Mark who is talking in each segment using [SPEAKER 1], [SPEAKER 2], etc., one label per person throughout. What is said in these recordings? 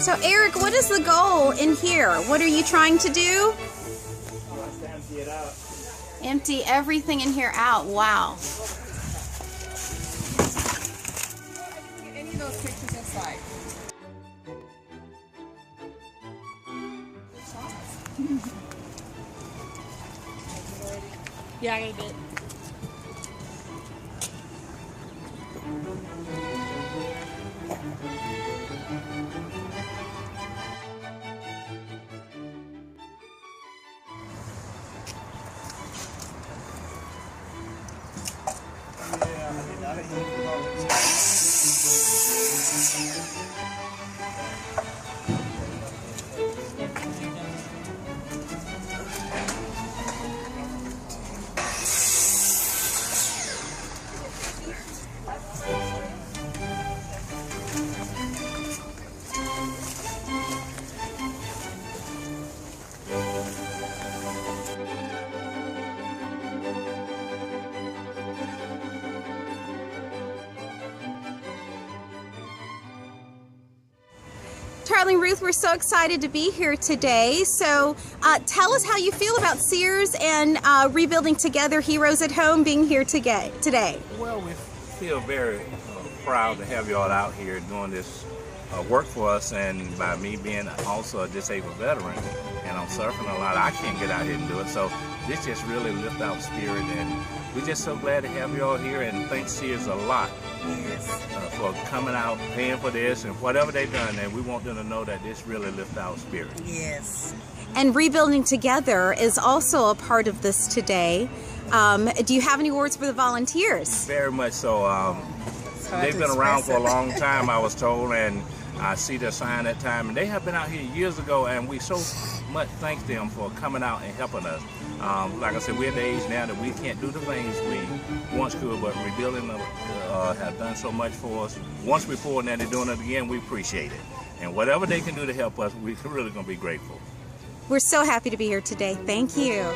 [SPEAKER 1] So Eric, what is the goal in here? What are you trying to do?
[SPEAKER 2] Empty it out.
[SPEAKER 1] Empty everything in here out. Wow.
[SPEAKER 3] Any of those pictures inside.
[SPEAKER 4] Yeah, I got a bit.
[SPEAKER 1] Darling Ruth, we're so excited to be here today. So tell us how you feel about Sears and Rebuilding Together Heroes at Home being here today.
[SPEAKER 2] Well, we feel very proud to have you all out here doing this work for us, and by me being also a disabled veteran and I'm surfing a lot, I can't get out here and do it. So this just really lifts our spirit, and we're just so glad to have you all here, and thanks Sears a lot.
[SPEAKER 3] Yes.
[SPEAKER 2] For coming out, paying for this, and whatever they've done, and we want them to know that this really lifts our spirit.
[SPEAKER 3] Yes.
[SPEAKER 1] And Rebuilding Together is also a part of this today. Do you have any words for the volunteers?
[SPEAKER 2] Very much so. They've been around for a long time, I was told, and I see their sign at time, and they have been out here years ago, and we so much thank them for coming out and helping us. Like I said, we're at the age now that we can't do the things we once could, but Rebuilding have done so much for us once before, and now they're doing it again. We appreciate it, and whatever they can do to help us, we're really going to be grateful.
[SPEAKER 1] We're so happy to be here today. Thank you.
[SPEAKER 3] You're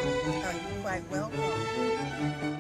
[SPEAKER 3] quite welcome.